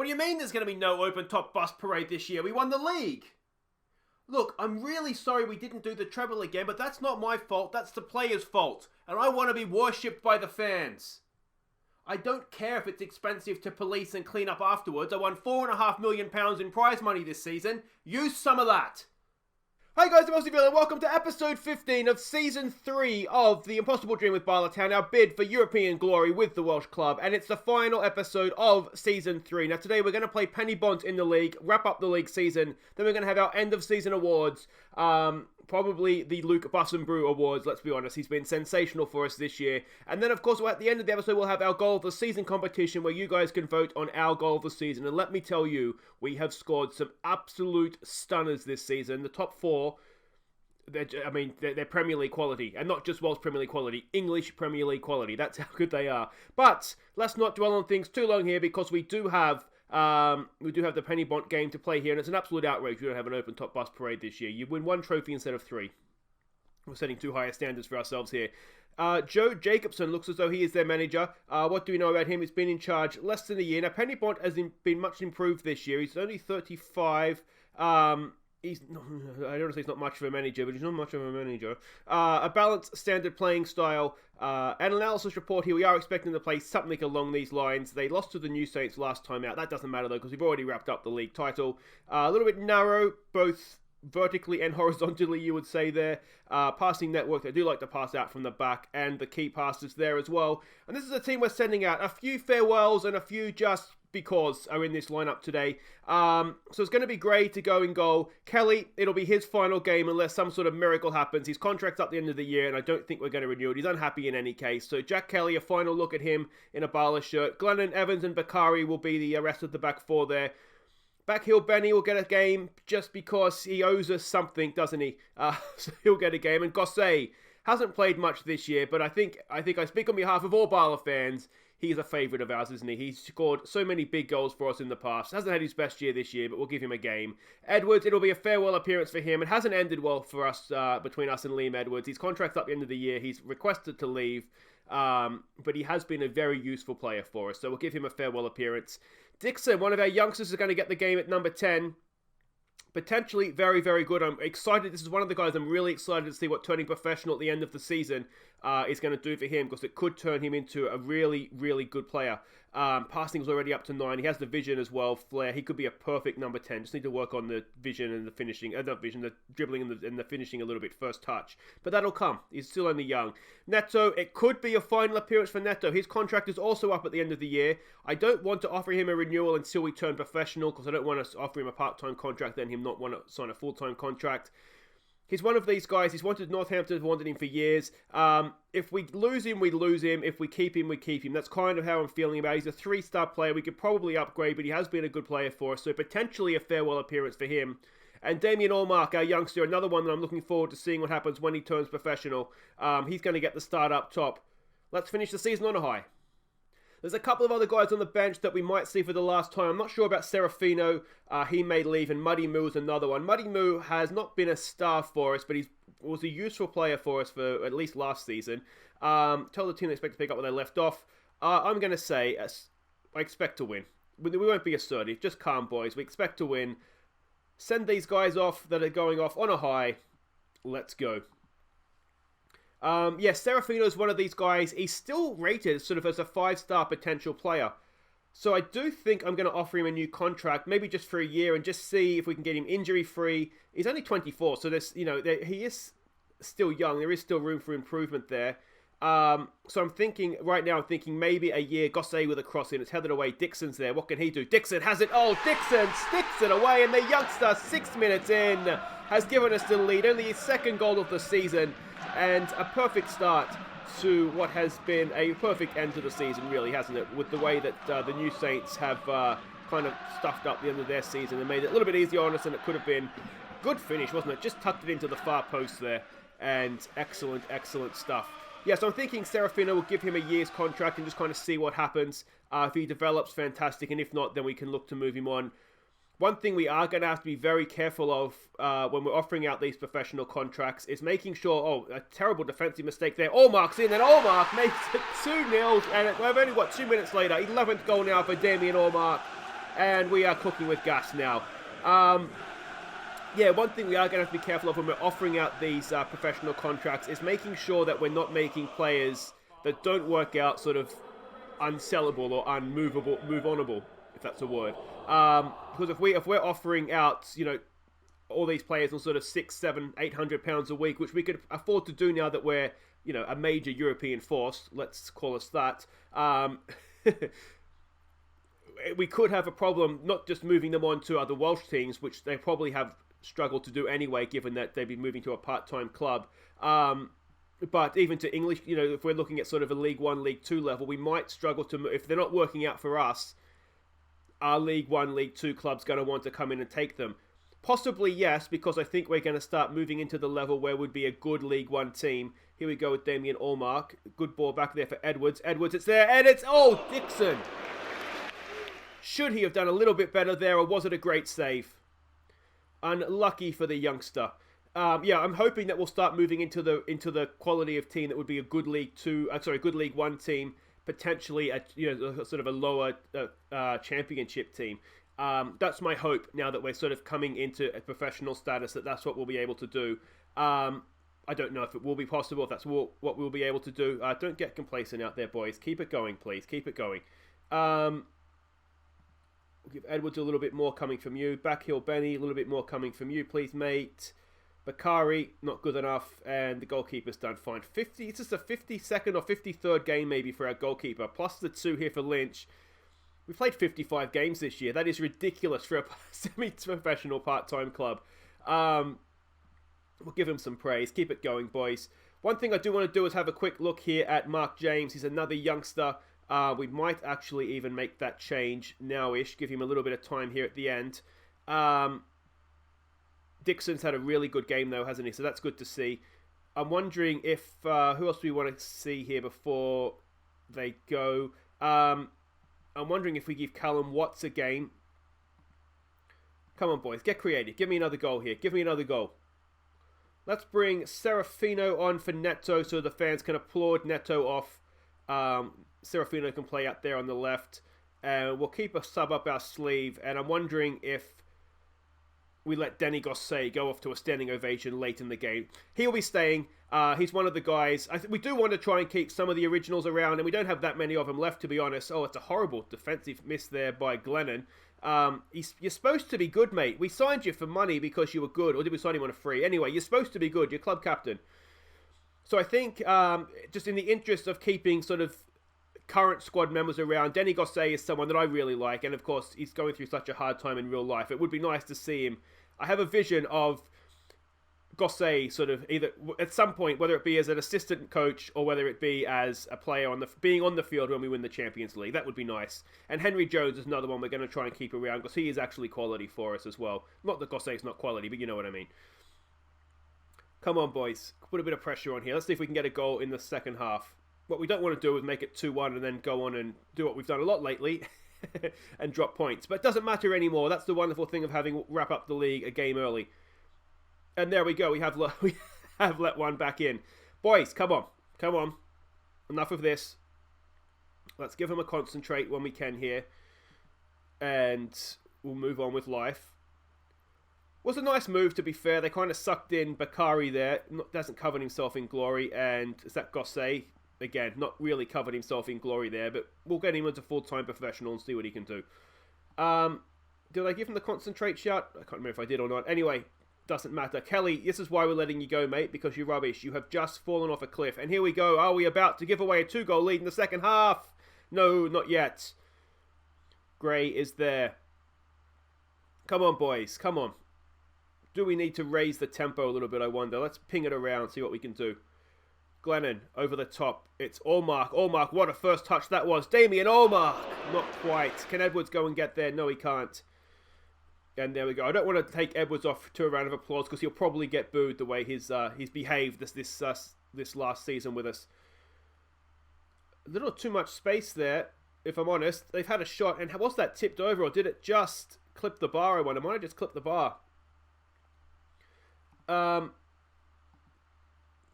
What do you mean there's going to be no open top bus parade this year? We won the league. Look, I'm really sorry we didn't do the treble again, but that's not my fault, that's the players' fault. And I want to be worshipped by the fans. I don't care if it's expensive to police and clean up afterwards. I won £4.5 million in prize money this season. Use some of that. Hi guys, I'm Aussie and welcome to episode 15 of season 3 of The Impossible Dream with Bala, our bid for European glory with the Welsh club, and it's the final episode of season 3. Now today we're going to play Penybont in the league, wrap up the league season, then we're going to have our end of season awards, probably the Luke Busumbru awards, let's be honest. He's been sensational for us this year. And then, of course, at the end of the episode, we'll have our goal of the season competition where you guys can vote on our goal of the season. And let me tell you, we have scored some absolute stunners this season. The top 4, they're Premier League quality. And not just Welsh Premier League quality, English Premier League quality. That's how good they are. But let's not dwell on things too long here because we do have the Penybont game to play here, and it's an absolute outrage we don't have an open top bus parade this year. You win 1 trophy instead of 3. We're setting too high standards for ourselves here. Joe Jacobson looks as though he is their manager. What do we know about him? He's been in charge less than a year. Now, Penybont has been much improved this year. He's only 35. I don't want to say he's not much of a manager, but he's not much of a manager. A balanced, standard playing style. An analysis report here, we are expecting to play something along these lines. They lost to the New Saints last time out. That doesn't matter, though, because we've already wrapped up the league title. A little bit narrow, both vertically and horizontally, you would say there. Passing network, they do like to pass out from the back, and the key passes there as well. And this is a team we're sending out. A few farewells and a few just because are in this lineup today. So it's going to be Gray to go in goal. Kelly, it'll be his final game unless some sort of miracle happens. His contract's up at the end of the year, and I don't think we're going to renew it. He's unhappy in any case. So Jack Kelly, a final look at him in a Bala shirt. Glennon, Evans, and Bakari will be the rest of the back 4 there. Backheel Benny will get a game just because he owes us something, doesn't he? So he'll get a game. And Gosse hasn't played much this year, but I think I speak on behalf of all Bala fans. He's a favourite of ours, isn't he? He's scored so many big goals for us in the past. Hasn't had his best year this year, but we'll give him a game. Edwards, it'll be a farewell appearance for him. It hasn't ended well for us, between us and Liam Edwards. His contract's up at the end of the year. He's requested to leave, but he has been a very useful player for us, so we'll give him a farewell appearance. Dixon, one of our youngsters, is going to get the game at number 10. Potentially very, very good. I'm excited. This is one of the guys I'm really excited to see what turning professional at the end of the season is going to do for him, because it could turn him into a really, really good player. Passing is already up to 9. He has the vision as well, flair. He could be a perfect number 10. Just need to work on the vision and the finishing. The dribbling and the finishing a little bit, first touch. But that'll come. He's still only young. Neto, it could be a final appearance for Neto. His contract is also up at the end of the year. I don't want to offer him a renewal until we turn professional, because I don't want to offer him a part-time contract, then him not want to sign a full-time contract. He's one of these guys. He's wanted Northampton, have wanted him for years. If we lose him, we lose him. If we keep him, we keep him. That's kind of how I'm feeling about it. He's a 3-star player. We could probably upgrade, but he has been a good player for us, so potentially a farewell appearance for him. And Damien Allmark, our youngster, another one that I'm looking forward to seeing what happens when he turns professional. He's going to get the start up top. Let's finish the season on a high. There's a couple of other guys on the bench that we might see for the last time. I'm not sure about Serafino. He may leave, and Muddy Moo is another one. Muddy Moo has not been a star for us, but he was a useful player for us for at least last season. Tell the team they expect to pick up where they left off. I'm going to say I expect to win. We won't be assertive. Just calm, boys. We expect to win. Send these guys off that are going off on a high. Let's go. Yes, Serafino is one of these guys. He's still rated sort of as a 5-star potential player. So I do think I'm going to offer him a new contract, maybe just for a year, and just see if we can get him injury-free. He's only 24, so there's, he is still young. There is still room for improvement there. So I'm thinking maybe a year. Gosse with a cross in, it's headed away. Dixon's there. What can he do? Dixon has it. Oh, Dixon sticks it away, and the youngster, 6 minutes in, has given us the lead. Only his second goal of the season, and a perfect start to what has been a perfect end to the season, really, hasn't it? With the way that the New Saints have kind of stuffed up the end of their season and made it a little bit easier on us than it could have been. Good finish, wasn't it? Just tucked it into the far post there, and excellent, excellent stuff. Yeah, so I'm thinking Serafino will give him a year's contract and just kind of see what happens. If he develops, fantastic, and if not, then we can look to move him on. One thing we are going to have to be very careful of when we're offering out these professional contracts is making sure, a terrible defensive mistake there. Allmark's in, and Allmark makes it 2-0, and we've only got 2 minutes later. 11th goal now for Damien Allmark. And we are cooking with gas now. Yeah, one thing we are going to have to be careful of when we're offering out these professional contracts is making sure that we're not making players that don't work out sort of unsellable or unmovable, move-onable, if that's a word. Because if we're offering out, all these players on sort of £600, £700, £800 a week, which we could afford to do now that we're, a major European force, let's call us that. We could have a problem not just moving them on to other Welsh teams, which they probably have struggled to do anyway, given that they'd be moving to a part-time club. But even to English, if we're looking at sort of a League 1, League 2 level, we might struggle to, if they're not working out for us, our League 1, League 2 club's going to want to come in and take them. Possibly yes, because I think we're going to start moving into the level where would be a good League 1 team. Here we go with Damien Allmark. Good ball back there for Edwards. Edwards, it's there, and it's, Dixon! Should he have done a little bit better there, or was it a great save? Unlucky for the youngster. I'm hoping that we'll start moving into the quality of team that would be a good good League 1 team, potentially sort of a lower championship team. That's my hope now that we're sort of coming into a professional status, that's what we'll be able to do. I don't know if it will be possible, if that's what we'll be able to do. Don't get complacent out there, boys. Keep it going, please. Keep it going. We'll give Edwards a little bit more coming from you. Backheel Benny, a little bit more coming from you, please, mate. Bakari, not good enough. And the goalkeeper's done fine. It's just a 52nd or 53rd game maybe for our goalkeeper. Plus the 2 here for Lynch. We've played 55 games this year. That is ridiculous for a semi-professional part-time club. We'll give him some praise. Keep it going, boys. One thing I do want to do is have a quick look here at Mark James. He's another youngster. We might actually even make that change now-ish. Give him a little bit of time here at the end. Dixon's had a really good game, though, hasn't he? So that's good to see. I'm wondering if... who else do we want to see here before they go? I'm wondering if we give Callum Watts a game. Come on, boys. Get creative. Give me another goal here. Give me another goal. Let's bring Serafino on for Neto so the fans can applaud Neto off. Serafino can play out there on the left. We'll keep a sub up our sleeve. And I'm wondering if we let Denny Gossé go off to a standing ovation late in the game. He'll be staying. He's one of the guys. We do want to try and keep some of the originals around, and we don't have that many of them left, to be honest. It's a horrible defensive miss there by Glennon. You're supposed to be good, mate. We signed you for money because you were good, or did we sign you on a free? Anyway, you're supposed to be good. You're club captain. So I think, just in the interest of keeping sort of current squad members around, Denny Gossé is someone that I really like, and of course, he's going through such a hard time in real life. It would be nice to see him. I have a vision of Gossé sort of either at some point, whether it be as an assistant coach or whether it be as a player being on the field when we win the Champions League. That would be nice. And Henry Jones is another one we're going to try and keep around because he is actually quality for us as well. Not that Gossé is not quality, but you know what I mean. Come on, boys. Put a bit of pressure on here. Let's see if we can get a goal in the second half. What we don't want to do is make it 2-1 and then go on and do what we've done a lot lately and drop points. But it doesn't matter anymore. That's the wonderful thing of having wrap up the league a game early. And there we go. We have let one back in. Boys, come on. Come on. Enough of this. Let's give them a concentrate when we can here. And we'll move on with life. Was a nice move, to be fair. They kind of sucked in Bakari there. Doesn't cover himself in glory. And is that Gossé? Again, not really covered himself in glory there, but we'll get him into full-time professional and see what he can do. Did I give him the concentrate shout? I can't remember if I did or not. Anyway, doesn't matter. Kelly, this is why we're letting you go, mate, because you're rubbish. You have just fallen off a cliff. And here we go. Are we about to give away a 2-goal lead in the second half? No, not yet. Gray is there. Come on, boys. Come on. Do we need to raise the tempo a little bit, I wonder? Let's ping it around, see what we can do. Glennon, over the top. It's Allmark. Allmark, what a first touch that was. Damien Allmark. Not quite. Can Edwards go and get there? No, he can't. And there we go. I don't want to take Edwards off to a round of applause because he'll probably get booed the way he's behaved this last season with us. A little too much space there, if I'm honest. They've had a shot, and was that tipped over, or did it just clip the bar? I wonder. Might have just clipped the bar.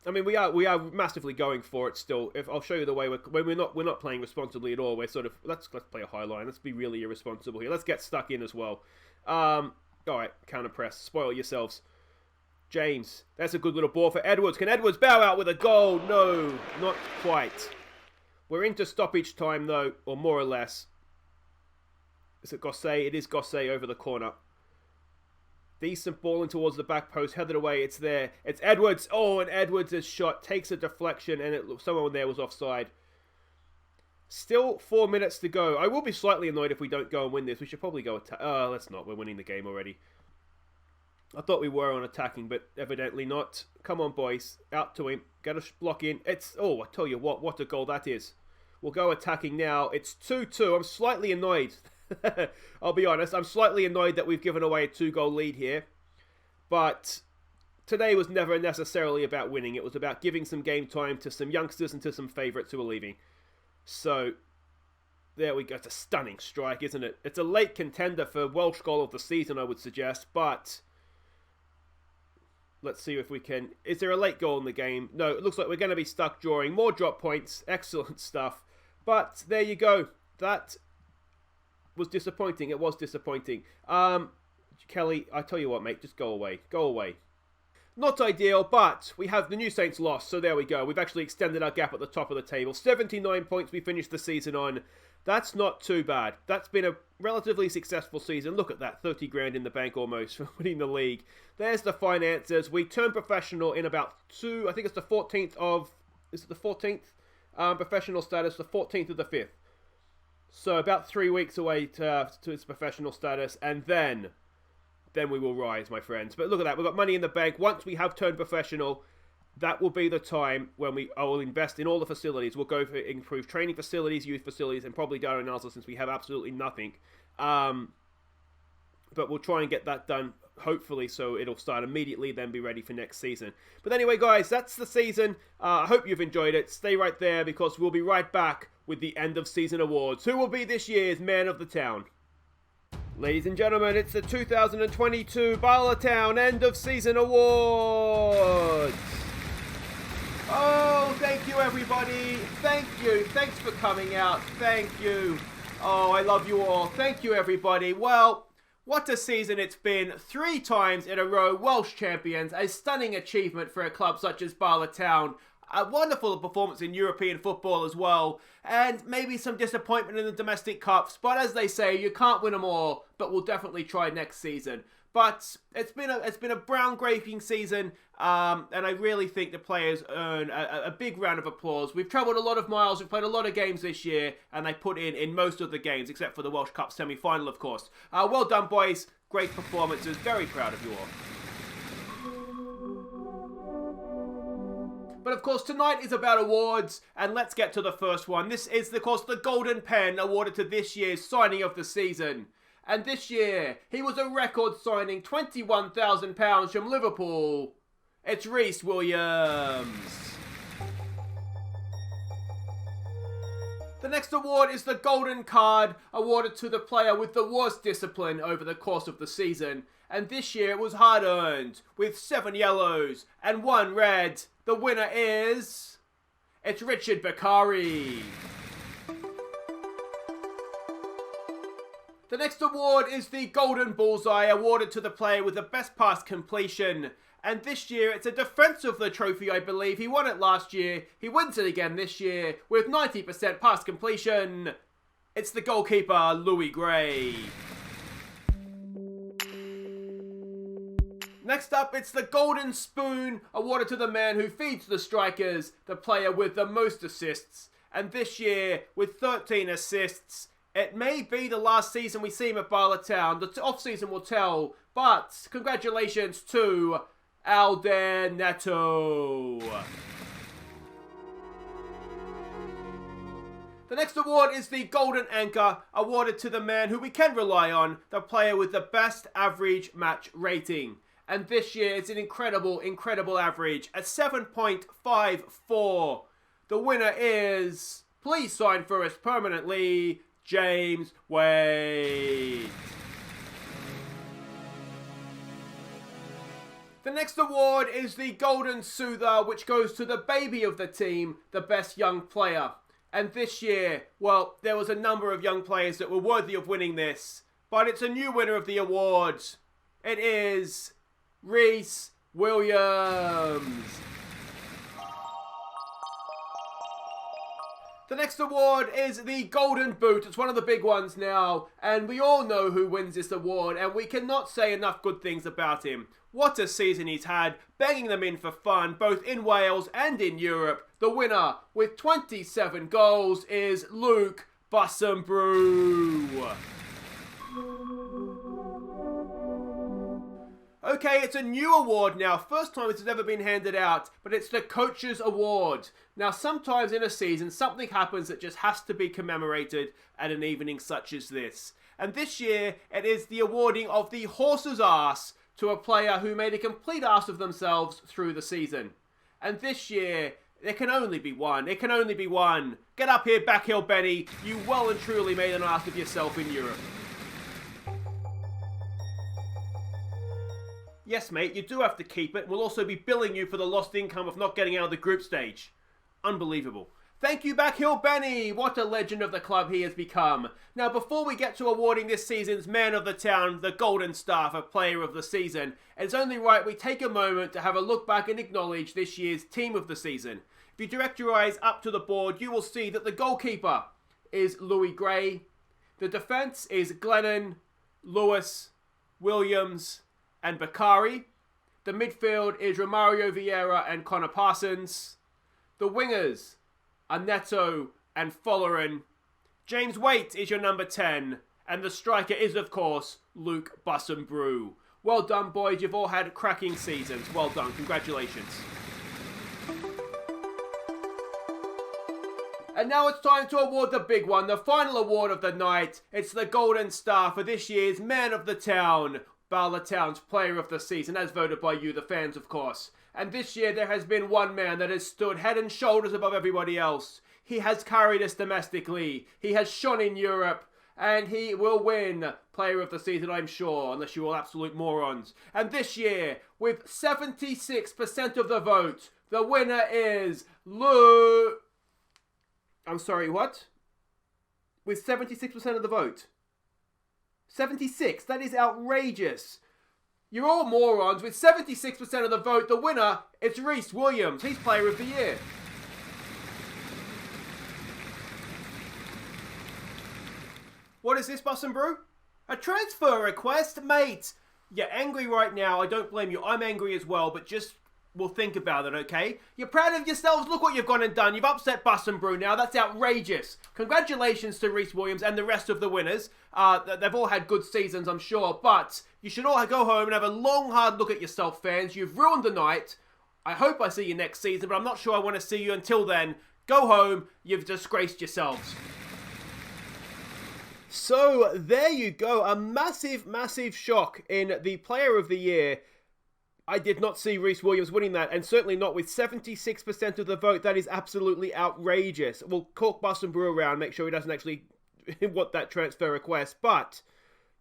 I mean, we are massively going for it still. If I'll show you the way when we're not playing responsibly at all. We're sort of let's play a high line. Let's be really irresponsible here. Let's get stuck in as well. All right, counter press. Spoil yourselves. James, that's a good little ball for Edwards. Can Edwards bow out with a goal? No, not quite. We're into stoppage time though, or more or less. Is it Gosset? It is Gosset over the corner. Decent ball in towards the back post, headed away, it's there. It's Edwards. Oh, and Edwards' shot takes a deflection, and someone there was offside. Still 4 minutes to go. I will be slightly annoyed if we don't go and win this. We should probably go attack. Oh, let's not. We're winning the game already. I thought we were on attacking, but evidently not. Come on, boys. Out to him. Get a block in. It's... Oh, I tell you what a goal that is. We'll go attacking now. It's 2-2. I'm slightly annoyed. I'll be honest, I'm slightly annoyed that we've given away a 2-goal lead here. But today was never necessarily about winning. It was about giving some game time to some youngsters and to some favourites who are leaving. So, there we go. It's a stunning strike, isn't it? It's a late contender for Welsh goal of the season, I would suggest. But let's see if we can... Is there a late goal in the game? No, it looks like we're going to be stuck drawing. More drop points. Excellent stuff. But there you go. That was disappointing. It was disappointing. Kelly, I tell you what, mate, just go away. Go away. Not ideal, but we have the New Saints lost, so there we go. We've actually extended our gap at the top of the table. 79 points we finished the season on. That's not too bad. That's been a relatively successful season. Look at that, 30 grand in the bank almost for winning the league. There's the finances. We turned professional in about I think it's the 14th of... Is it the 14th? Professional status, the 14th of the 5th. So about 3 weeks away to its professional status, and then we will rise, my friends. But look at that, we've got money in the bank. Once we have turned professional, that will be the time when I will invest in all the facilities. We'll go for improved training facilities, youth facilities, and probably data analysis since we have absolutely nothing. But we'll try and get that done, hopefully, so it'll start immediately, then be ready for next season. But anyway, guys, that's the season. I hope you've enjoyed it. Stay right there, because we'll be right back with the end of season awards. Who will be this year's Man of the Town? Ladies and gentlemen, it's the 2022 Bala Town End of Season Awards. Oh, thank you, everybody. Thank you. Thanks for coming out. Thank you. Oh, I love you all. Thank you, everybody. Well, what a season it's been. 3 times in a row, Welsh champions. A stunning achievement for a club such as Bala Town. A wonderful performance in European football as well. And maybe some disappointment in the domestic cups. But as they say, you can't win them all. But we'll definitely try next season. But it's been a groundbreaking season. And I really think the players earn a big round of applause. We've travelled a lot of miles. We've played a lot of games this year. And they put in most of the games. Except for the Welsh Cup semi-final, of course. Well done, boys. Great performances. Very proud of you all. But of course, tonight is about awards, and let's get to the first one. This is, of course, the Golden Pen awarded to this year's signing of the season. And this year, he was a record signing, £21,000 from Liverpool. It's Rhys Williams. The next award is the Golden Card, awarded to the player with the worst discipline over the course of the season. And this year it was hard earned, with 7 yellows and 1 red. The winner is... It's Richard Bakari. The next award is the Golden Bullseye, awarded to the player with the best pass completion. And this year, it's a defence of the trophy, I believe. He won it last year. He wins it again this year with 90% pass completion. It's the goalkeeper, Louis Gray. Next up, it's the Golden Spoon, awarded to the man who feeds the strikers, the player with the most assists. And this year, with 13 assists, it may be the last season we see him at Bala Town. The off-season will tell. But congratulations to Alden Neto. The next award is the Golden Anchor, awarded to the man who we can rely on, the player with the best average match rating. And this year, it's an incredible average at 7.54. The winner is, please sign for us permanently, James Waite. The next award is the Golden Soother, which goes to the baby of the team, the best young player. And this year, well, there was a number of young players that were worthy of winning this, but it's a new winner of the award. It is Rhys Williams. The next award is the Golden Boot. It's one of the big ones now, and we all know who wins this award, and we cannot say enough good things about him. What a season he's had, banging them in for fun, both in Wales and in Europe. The winner, with 27 goals, is Luke Busumbru. Okay, it's a new award now. First time this has ever been handed out, but it's the Coach's Award. Now, sometimes in a season, something happens that just has to be commemorated at an evening such as this. And this year, it is the awarding of the horse's arse to a player who made a complete arse of themselves through the season. And this year, there can only be one. It can only be one. Get up here, Backheel Benny. You well and truly made an arse of yourself in Europe. Yes, mate, you do have to keep it. We'll also be billing you for the lost income of not getting out of the group stage. Unbelievable. Thank you, Backheel Benny. What a legend of the club he has become. Now, before we get to awarding this season's Man of the Town, the Golden Star for Player of the Season, it's only right we take a moment to have a look back and acknowledge this year's Team of the Season. If you direct your eyes up to the board, you will see that the goalkeeper is Louis Gray. The defence is Glennon, Lewis, Williams, and Bakari. The midfield is Romario Vieira and Connor Parsons. The wingers are Neto and Folarin. James Waite is your number 10. And the striker is, of course, Luke Busumbru. Well done, boys. You've all had cracking seasons. Well done. Congratulations. And now it's time to award the big one, the final award of the night. It's the Golden Star for this year's Man of the Town, Bala Town's Player of the Season, as voted by you, the fans, of course. And this year there has been one man that has stood head and shoulders above everybody else. He has carried us domestically. He has shone in Europe. And he will win Player of the Season, I'm sure, unless you're all absolute morons. And this year, with 76% of the vote, the winner is I'm sorry, what? With 76% of the vote. 76, that is outrageous. You're all morons. With 76% of the vote, the winner, it's Rhys Williams. He's Player of the Year. What is this, Busumbru? A transfer request? Mate, you're angry right now. I don't blame you. I'm angry as well, but just we'll think about it, okay? You're proud of yourselves. Look what you've gone and done. You've upset Busumbru now. That's outrageous. Congratulations to Rhys Williams and the rest of the winners. They've all had good seasons, I'm sure, but you should all go home and have a long, hard look at yourself, fans. You've ruined the night. I hope I see you next season, but I'm not sure I want to see you until then. Go home. You've disgraced yourselves. So, there you go. A massive, massive shock in the Player of the Year. I did not see Rhys Williams winning that, and certainly not with 76% of the vote. That is absolutely outrageous. We'll cork Busumbru around, make sure he doesn't actually want that transfer request, but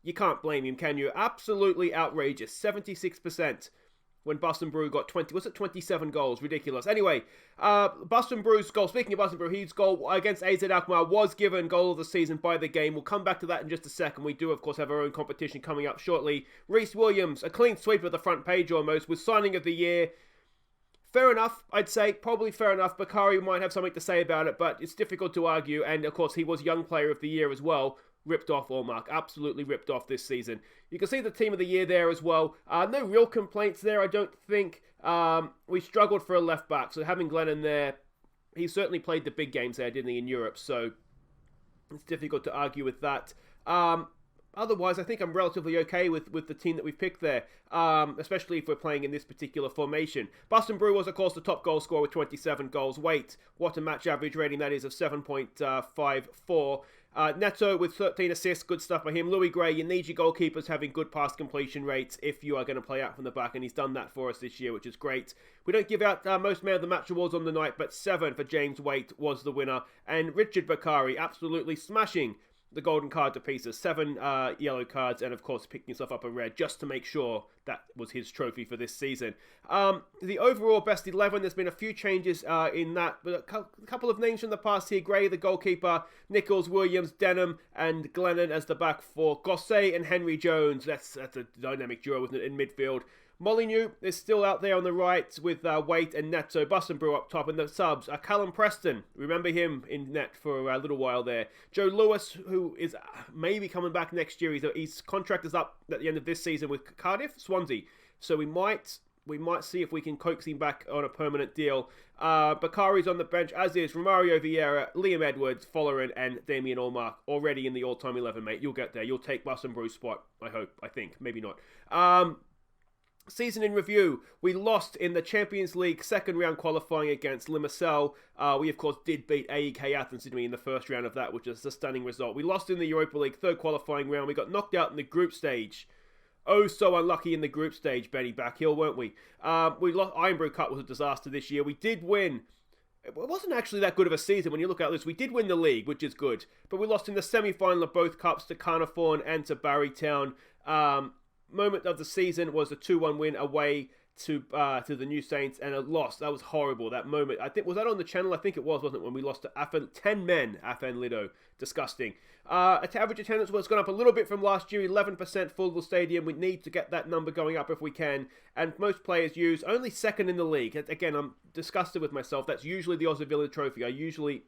you can't blame him, can you? Absolutely outrageous. 76% when Busumbru got 27 goals? Ridiculous. Anyway, Busumbru's goal, speaking of Busumbru, his goal against AZ Alkmaar was given Goal of the Season by the game. We'll come back to that in just a second. We do, of course, have our own competition coming up shortly. Rhys Williams, a clean sweep of the front page almost, with Signing of the Year. Fair enough, I'd say. Probably fair enough. Bakari might have something to say about it, but it's difficult to argue. And, of course, he was Young Player of the Year as well. Ripped off Allmark. Absolutely ripped off this season. You can see the Team of the Year there as well. No real complaints there, I don't think. We struggled for a left back, so having Glennon there, he certainly played the big games there, didn't he, in Europe, so it's difficult to argue with that. Otherwise, I think I'm relatively okay with the team that we've picked there, especially if we're playing in this particular formation. Busumbru was, of course, the top goal scorer with 27 goals. Waite, what a match average rating that is of 7.54. Neto with 13 assists, good stuff by him. Louis Gray, you need your goalkeepers having good pass completion rates if you are going to play out from the back, and he's done that for us this year, which is great. We don't give out most man of the match awards on the night, but 7 for James Waite was the winner. And Richard Bakari absolutely smashing the golden card to pieces. 7 yellow cards, and of course picking himself up a red just to make sure that was his trophy for this season. The overall best 11, there's been a few changes in that, but a couple of names from the past here. Gray, the goalkeeper, Nichols, Williams, Denham, and Glennon as the back four. Gosset and Henry Jones, that's a dynamic duo, isn't it, in midfield. Molyneux is still out there on the right with Waite and Neto. Busumbru up top, and the subs are Callum Preston. Remember him in net for a little while there. Joe Lewis, who is maybe coming back next year. His contract is up at the end of this season with Swansea. So we might see if we can coax him back on a permanent deal. Bakari's on the bench, as is Romario Vieira, Liam Edwards, Folarin, and Damien Allmark already in the all-time 11, mate. You'll get there. You'll take Busumbru's spot, I think. Maybe not. Season in review, we lost in the Champions League second round qualifying against Limassol. We, of course, did beat AEK Athens in the first round of that, which is a stunning result. We lost in the Europa League third qualifying round. We got knocked out in the group stage. Oh, so unlucky in the group stage, Benny Backheel, weren't we? We lost. Ironbrew Cup was a disaster this year. We did win. It wasn't actually that good of a season when you look at this. We did win the league, which is good. But we lost in the semi-final of both cups to Caernarfon and to Barrytown. Moment of the season was a 2-1 win away to the New Saints, and a loss. That was horrible, that moment. I think, was that on the channel? I think it was, wasn't it, when we lost to 10 men, Afen Lido. Disgusting. Average attendance was gone up a little bit from last year, 11% full of the stadium. We need to get that number going up if we can, and most players use only second in the league. Again, I'm disgusted with myself. That's usually the Aussie Villa Trophy. I usually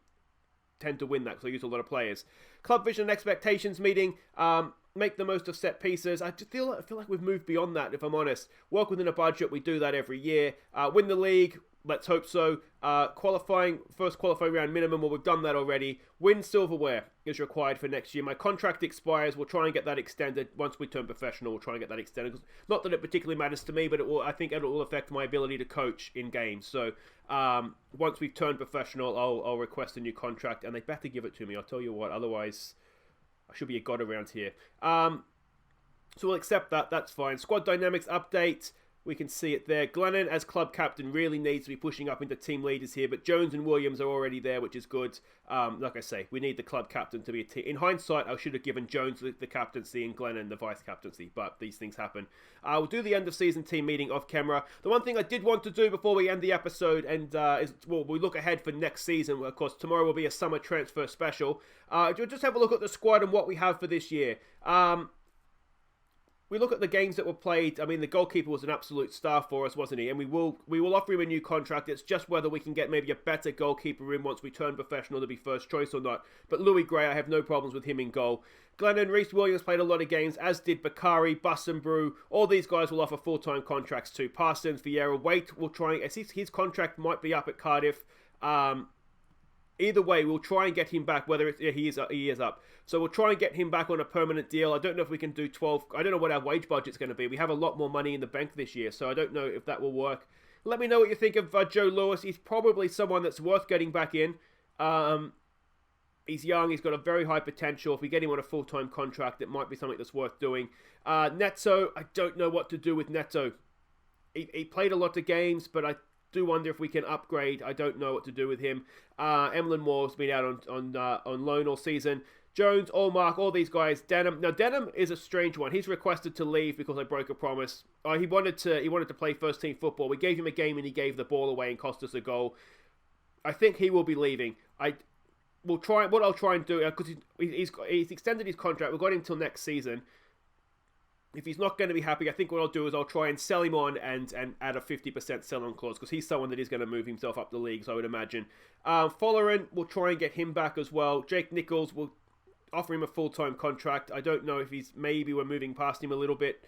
tend to win that because I use a lot of players. Club vision and expectations meeting. Make the most of set pieces. I feel like we've moved beyond that, if I'm honest. Work within a budget. We do that every year. Win the league. Let's hope so. First qualifying round minimum. Well, we've done that already. Win silverware is required for next year. My contract expires. We'll try and get that extended once we turn professional. We'll try and get that extended. Not that it particularly matters to me, but I think it will affect my ability to coach in games. So once we've turned professional, I'll request a new contract, and they better give it to me. I'll tell you what. Otherwise, I should be a god around here. So we'll accept that. That's fine. Squad dynamics update. We can see it there. Glennon, as club captain, really needs to be pushing up into team leaders here. But Jones and Williams are already there, which is good. Like I say, we need the club captain to be a team. In hindsight, I should have given Jones the captaincy and Glennon the vice captaincy. But these things happen. We'll do the end of season team meeting off camera. The one thing I did want to do before we end the episode is we look ahead for next season. Of course, tomorrow will be a summer transfer special. Just have a look at the squad and what we have for this year. We look at the games that were played. I mean, the goalkeeper was an absolute star for us, wasn't he? And we will offer him a new contract. It's just whether we can get maybe a better goalkeeper in once we turn professional to be first choice or not. But Louis Gray, I have no problems with him in goal. Glennon, Reece Williams played a lot of games, as did Bakari, Busumbru. All these guys will offer full-time contracts too. Parsons, Vieira, Waite will try. His contract might be up at Cardiff. Either way, we'll try and get him back, whether he is up. So we'll try and get him back on a permanent deal. I don't know if we can do 12. I don't know what our wage budget's going to be. We have a lot more money in the bank this year, so I don't know if that will work. Let me know what you think of Joe Lewis. He's probably someone that's worth getting back in. He's young. He's got a very high potential. If we get him on a full-time contract, it might be something that's worth doing. Neto, I don't know what to do with Neto. He played a lot of games, but I do wonder if we can upgrade. I don't know what to do with him. Emlyn Moore's been out on loan all season. Jones, Allmark, all these guys. Denham. Now Denham is a strange one. He's requested to leave because I broke a promise. He wanted to play first team football. We gave him a game and he gave the ball away and cost us a goal. I think he will be leaving. I'll try and do, because he's extended his contract. We've got him till next season. If he's not going to be happy, I think what I'll do is I'll try and sell him on and add a 50% sell-on clause, because he's someone that is going to move himself up the leagues, I would imagine. Folarin, we'll try and get him back as well. Jake Nichols, will offer him a full-time contract. I don't know if we're moving past him a little bit.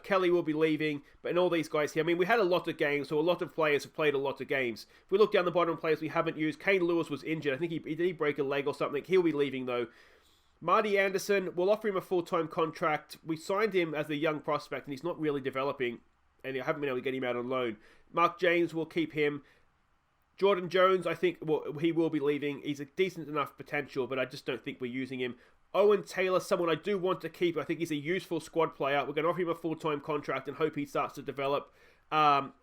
Kelly will be leaving, but in all these guys here, I mean, we had a lot of games, so a lot of players have played a lot of games. If we look down the bottom of players we haven't used, Kane Lewis was injured. I think did he break a leg or something? He'll be leaving though. Marty Anderson, we'll offer him a full-time contract. We signed him as a young prospect, and he's not really developing, and I haven't been able to get him out on loan. Mark James, will keep him. Jordan Jones, I think he will be leaving. He's a decent enough potential, but I just don't think we're using him. Owen Taylor, someone I do want to keep. I think he's a useful squad player. We're going to offer him a full-time contract and hope he starts to develop.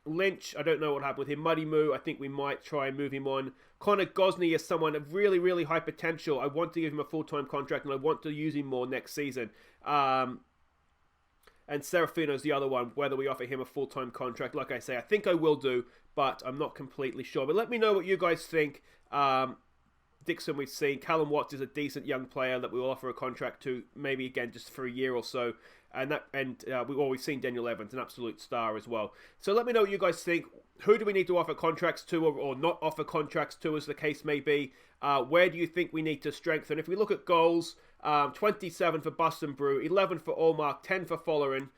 Lynch, I don't know what happened with him. Muddy Moo, I think we might try and move him on. Connor Gosney is someone of really, really high potential. I want to give him a full-time contract, and I want to use him more next season. And Serafino's the other one, whether we offer him a full-time contract. Like I say, I think I will do, but I'm not completely sure. But let me know what you guys think. Dixon we've seen. Callum Watts is a decent young player that we will offer a contract to, maybe again just for a year or so. We've seen Daniel Evans, an absolute star as well. So let me know what you guys think. Who do we need to offer contracts to or not offer contracts to, as the case may be? Where do you think we need to strengthen? If we look at goals, 27 for Busumbru, 11 for Allmark, 10 for Folarin.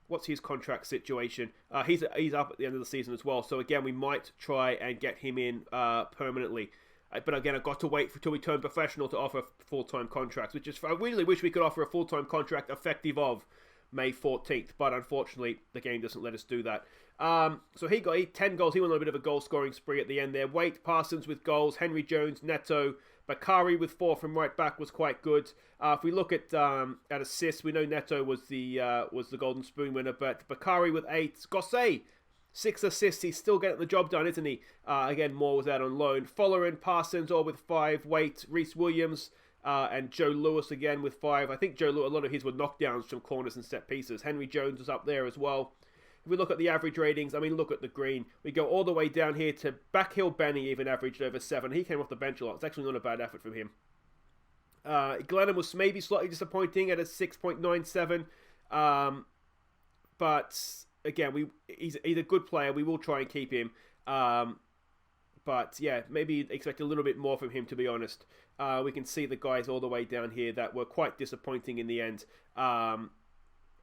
What's his contract situation? He's up at the end of the season as well. So again, we might try and get him in permanently. But again, I've got to wait until we turn professional to offer full-time contracts, I really wish we could offer a full-time contract effective of May 14th, but unfortunately, the game doesn't let us do that. So he got 10 goals. He went on a bit of a goal-scoring spree at the end there. Waite, Parsons with goals, Henry Jones, Neto, Bakari with 4 from right back was quite good. If we look at assists, we know Neto was the Golden Spoon winner, but Bakari with 8, Gossé 6 assists. He's still getting the job done, isn't he? Again, Moore was out on loan. Folarin, Parsons all with 5. Waite, Reece Williams, and Joe Lewis again with 5. I think Joe Lewis, a lot of his were knockdowns from corners and set pieces. Henry Jones was up there as well. If we look at the average ratings, I mean, look at the green. We go all the way down here to Backheel. Benny even averaged over 7. He came off the bench a lot. It's actually not a bad effort from him. Glennon was maybe slightly disappointing at a 6.97. But again, he's a good player. We will try and keep him. But yeah, maybe expect a little bit more from him, to be honest. We can see the guys all the way down here that were quite disappointing in the end. The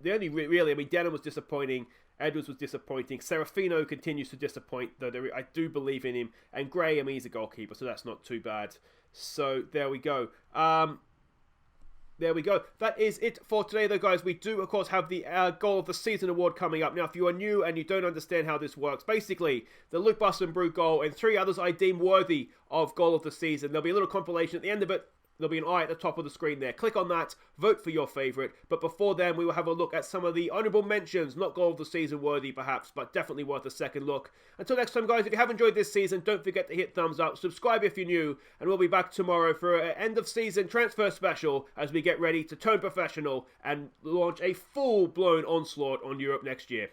only really, I mean, Denham was disappointing. Edwards was disappointing. Serafino continues to disappoint, though I do believe in him. And Gray, I mean, he's a goalkeeper, so that's not too bad. So there we go. There we go. That is it for today, though, guys. We do, of course, have the Goal of the Season award coming up. Now, if you are new and you don't understand how this works, basically, the Luke Busumbru goal and 3 others I deem worthy of Goal of the Season. There'll be a little compilation at the end of it. There'll be an eye at the top of the screen there. Click on that, vote for your favourite. But before then, we will have a look at some of the honourable mentions. Not Goal of the Season worthy, perhaps, but definitely worth a second look. Until next time, guys, if you have enjoyed this season, don't forget to hit thumbs up, subscribe if you're new, and we'll be back tomorrow for an end-of-season transfer special as we get ready to turn professional and launch a full-blown onslaught on Europe next year.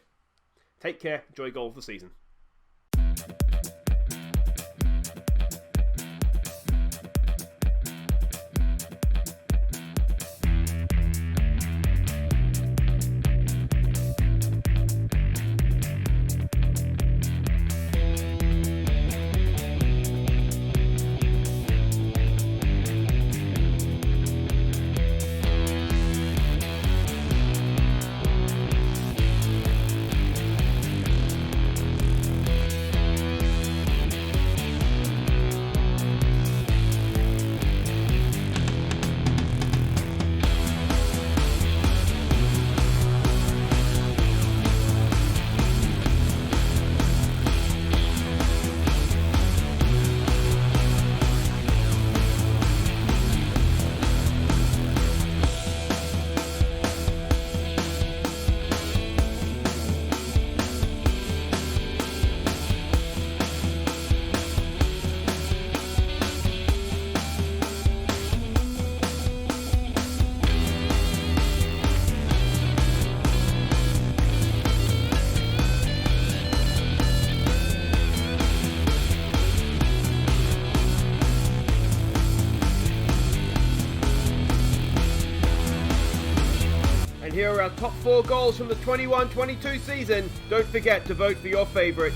Take care. Enjoy Goal of the Season. Here are our top 4 goals from the 21-22 season. Don't forget to vote for your favourite.